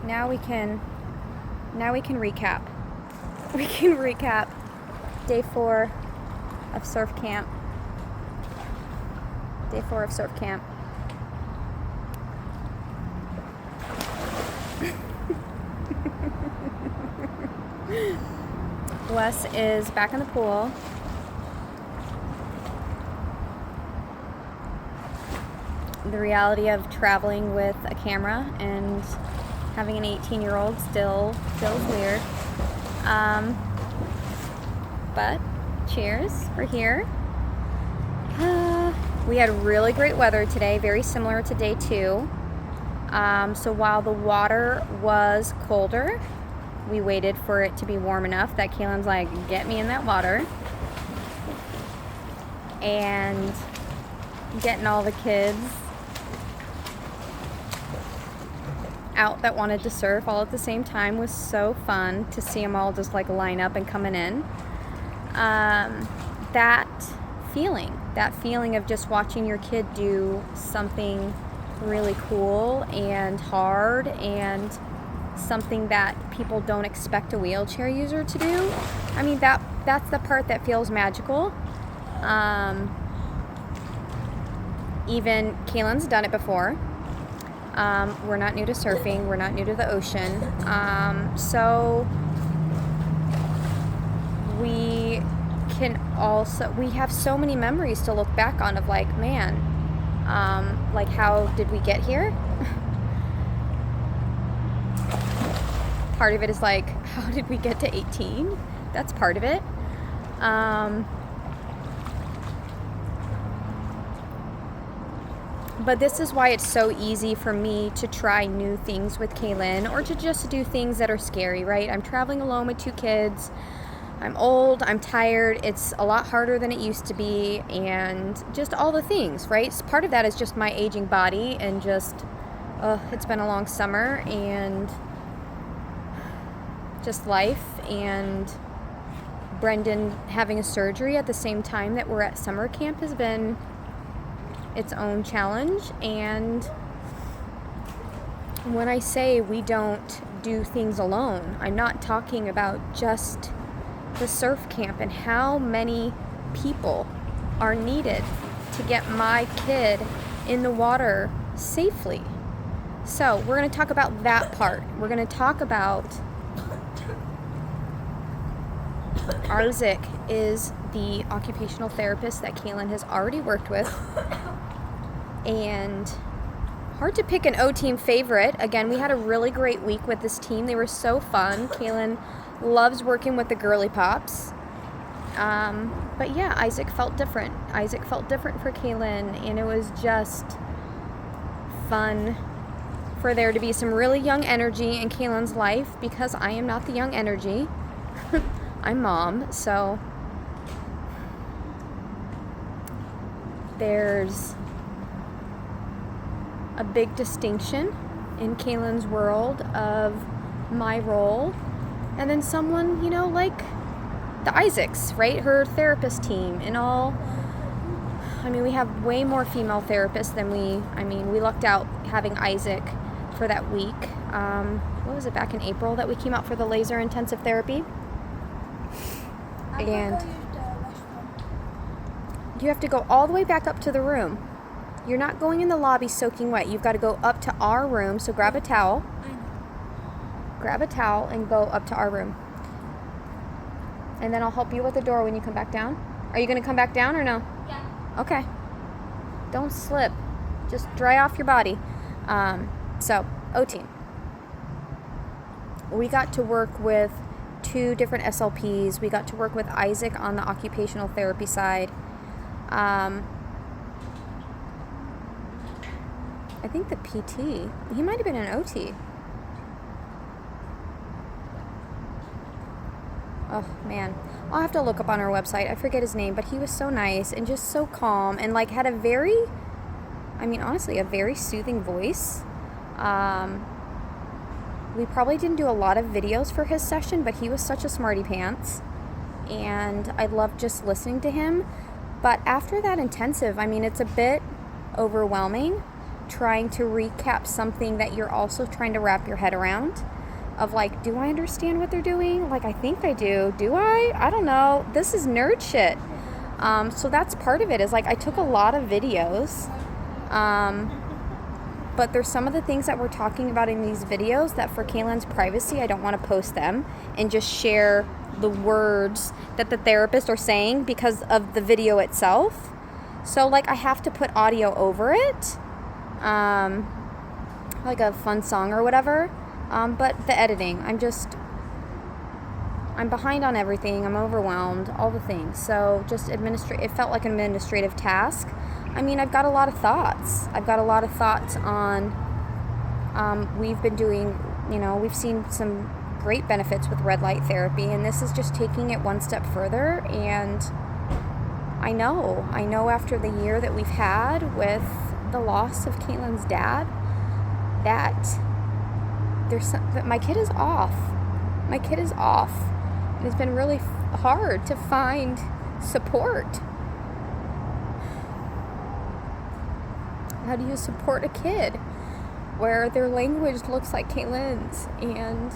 now we can recap. We can recap day 4 of surf camp. Day 4 of surf camp. Wes is back in the pool. The reality of traveling with a camera and having an 18-year-old still feels weird. But cheers, we're here. We had really great weather today, very similar to day 2. So while the water was colder, we waited for it to be warm enough that Kaylin's like, get me in that water. And getting all the kids out that wanted to surf all at the same time was so fun to see them all just like line up and coming in. That feeling of just watching your kid do something really cool and hard and something that people don't expect a wheelchair user to do. I mean, that's the part that feels magical. Even Kaylin's done it before. We're not new to surfing. We're not new to the ocean. So we have so many memories to look back on of like, man, like how did we get here? Part of it is like, how did we get to 18? That's part of it. But this is why it's so easy for me to try new things with Kaylin or to just do things that are scary, right? I'm traveling alone with 2 kids. I'm old, I'm tired. It's a lot harder than it used to be, and just all the things, right? So part of that is just my aging body and just, it's been a long summer and just life, and Brendan having a surgery at the same time that we're at summer camp has been its own challenge. And when I say we don't do things alone, I'm not talking about just the surf camp and how many people are needed to get my kid in the water safely. So we're going to talk about that part. We're going to talk about Izaac is the occupational therapist that Kaylin has already worked with. And hard to pick an OTEIM favorite. Again, we had a really great week with this team. They were so fun. Kaylin loves working with the girly pops. But yeah, Izaac felt different. Izaac felt different for Kaylin, and it was just fun for there to be some really young energy in Kaylin's life, because I am not the young energy. I'm mom, so there's a big distinction in Kaylin's world of my role, and then someone, you know, like the Izaacs, right? Her therapist team and all. I mean, we have way more female therapists than we lucked out having Izaac for that week. What was it, back in April that we came out for the laser intensive therapy? And you have to go all the way back up to the room. You're not going in the lobby soaking wet. You've got to go up to our room. So grab a towel. Grab a towel and go up to our room. And then I'll help you with the door when you come back down. Are you going to come back down or no? Yeah. Okay. Don't slip. Just dry off your body. So, OTEIM. We got to work with 2 different SLPs. We got to work with Izaac on the occupational therapy side. I think the PT, he might have been an OT. Oh man, I'll have to look up on our website. I forget his name, but he was so nice and just so calm and like had a very, honestly, a very soothing voice. We probably didn't do a lot of videos for his session, but he was such a smarty pants, and I loved just listening to him. But after that intensive, it's a bit overwhelming trying to recap something that you're also trying to wrap your head around of like, do I understand what they're doing? Like, I think I do. Do I? I don't know. This is nerd shit. So that's part of it, is like I took a lot of videos, but there's some of the things that we're talking about in these videos that for Kaylin's privacy, I don't want to post them and just share the words that the therapist are saying because of the video itself. So like I have to put audio over it, like a fun song or whatever. But the editing, I'm behind on everything. I'm overwhelmed, all the things. So just it felt like an administrative task. I mean, I've got a lot of thoughts. On, we've been doing, we've seen some great benefits with red light therapy, and this is just taking it one step further. And I know after the year that we've had with the loss of Kaylin's dad, that my kid is off. And it's been really hard to find support. How do you support a kid where their language looks like Kaylin's? And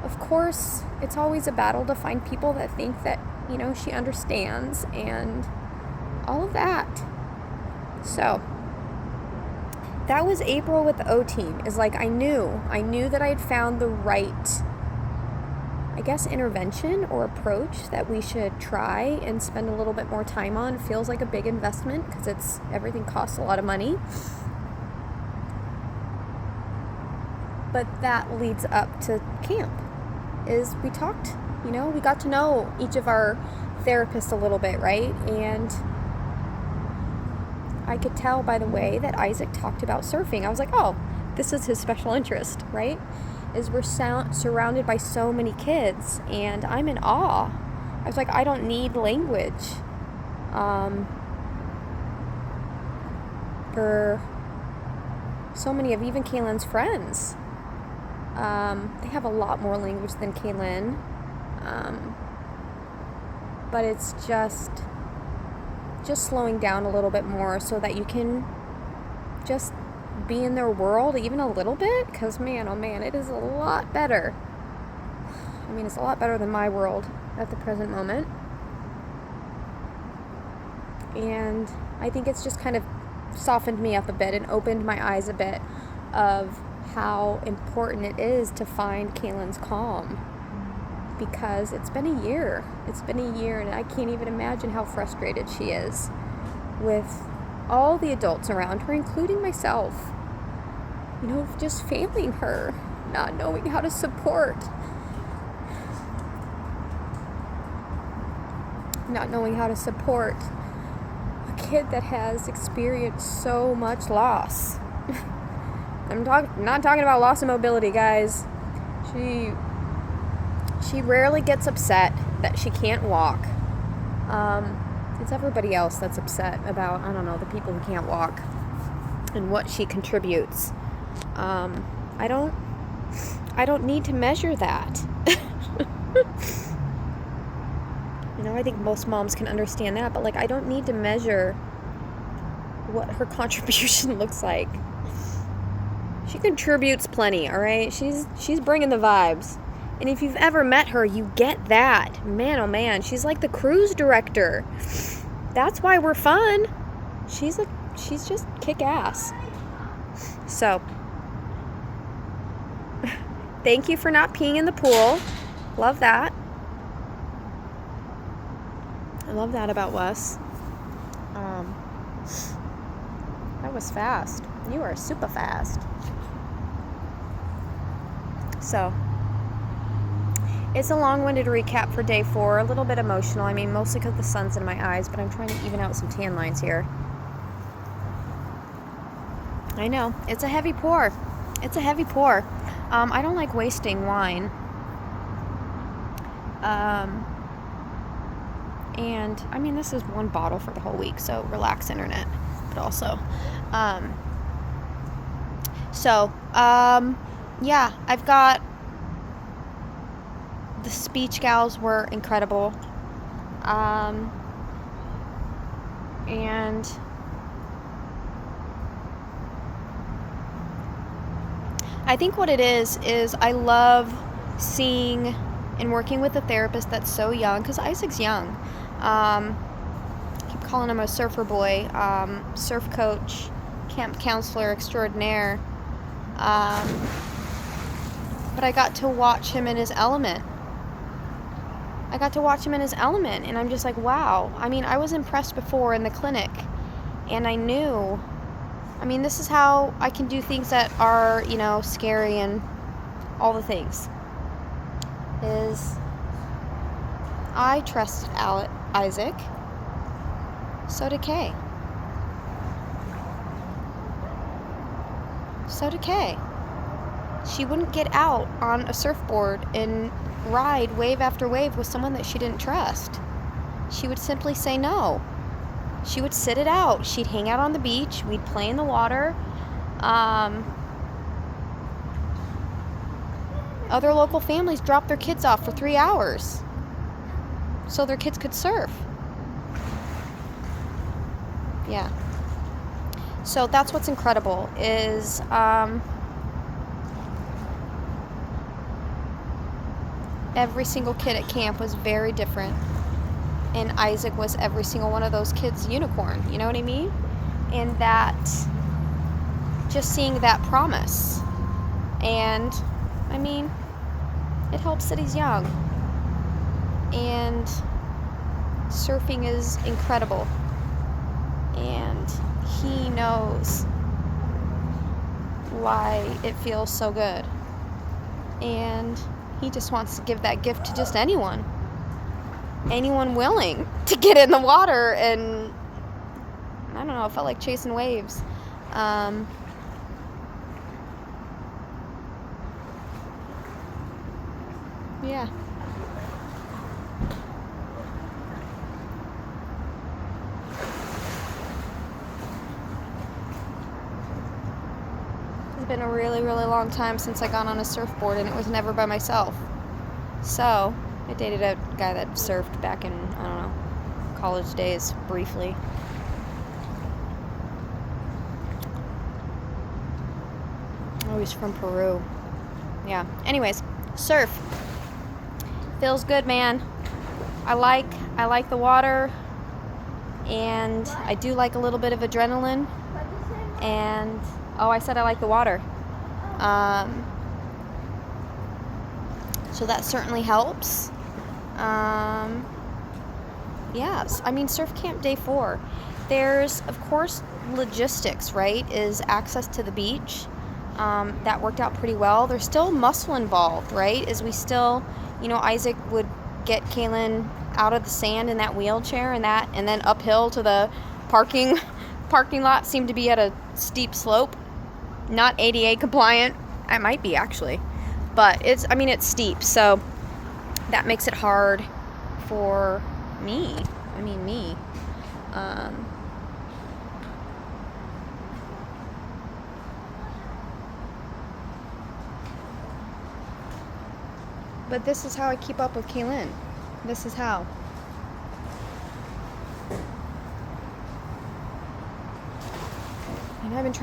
of course, it's always a battle to find people that think that, she understands and all of that. So that was April with the OTEIM. Is like I knew that I had found the right, I guess, intervention or approach that we should try and spend a little bit more time on. It feels like a big investment because everything costs a lot of money. But that leads up to camp. Is we talked, we got to know each of our therapists a little bit, right? And I could tell by the way that Izaac talked about surfing. I was like, oh, this is his special interest, right? Is we're surrounded by so many kids, and I'm in awe. I was like, I don't need language for so many of even Kaylin's friends. They have a lot more language than Kaylin, but it's just slowing down a little bit more so that you can just be in their world even a little bit, because man, oh man, it is a lot better. I mean, it's a lot better than my world at the present moment. And I think it's just kind of softened me up a bit and opened my eyes a bit of how important it is to find Kaylin's calm, because it's been a year, and I can't even imagine how frustrated she is with all the adults around her, including myself, just failing her, not knowing how to support a kid that has experienced so much loss. I'm not talking about loss of mobility, guys. She rarely gets upset that she can't walk. It's everybody else that's upset about, I don't know, the people who can't walk and what she contributes. I don't need to measure that. I think most moms can understand that, but I don't need to measure what her contribution looks like. She contributes plenty, all right? She's bringing the vibes. And if you've ever met her, you get that. Man, oh man, she's like the cruise director. That's why we're fun. She's just kick-ass. So, thank you for not peeing in the pool. Love that. I love that about Wes. That was fast. You are super fast. So, it's a long-winded recap for day 4. A little bit emotional. I mean, mostly because the sun's in my eyes, but I'm trying to even out some tan lines here. I know. It's a heavy pour. I don't like wasting wine. And, I mean, this is one bottle for the whole week, so relax, internet. But also, yeah, I've got, the speech gals were incredible. And I think what it is I love seeing and working with a therapist that's so young, because Isaac's young. I keep calling him a surfer boy, surf coach, camp counselor extraordinaire. But I got to watch him in his element. And I'm just like, wow. I mean, I was impressed before in the clinic, and I knew, I mean, this is how I can do things that are, you know, scary and all the things. Is I trusted Isaac, so did Kay. She wouldn't get out on a surfboard and ride wave after wave with someone that she didn't trust. She would simply say no. She would sit it out. She'd hang out on the beach. We'd play in the water. Other local families dropped their kids off for 3 hours so their kids could surf. Yeah. So that's what's incredible is every single kid at camp was very different, and Isaac was every single one of those kids' unicorn, you know what I mean? And that, just seeing that promise, and I mean, it helps that he's young, and surfing is incredible, and he knows why it feels so good, and he just wants to give that gift to just anyone willing to get in the water. And I don't know, it felt like chasing waves. Yeah. It's been a really, really long time since I got on a surfboard, and it was never by myself. So I dated a guy that surfed back in, I don't know, college days, briefly. Oh, he's from Peru. Yeah. Anyways, surf. Feels good, man. I like the water, and I do like a little bit of adrenaline. And I said I like the water. So that certainly helps. Yes, I mean, surf camp day 4. There's, of course, logistics, right? Is access to the beach. That worked out pretty well. There's still muscle involved, right? Is we still, you know, Isaac would get Kaylin out of the sand in that wheelchair, and then uphill to the parking lot. Seemed to be at a steep slope. Not ADA compliant. It might be, actually. But it's steep, so that makes it hard for me. But this is how I keep up with Kaylin. This is how. And I've been trying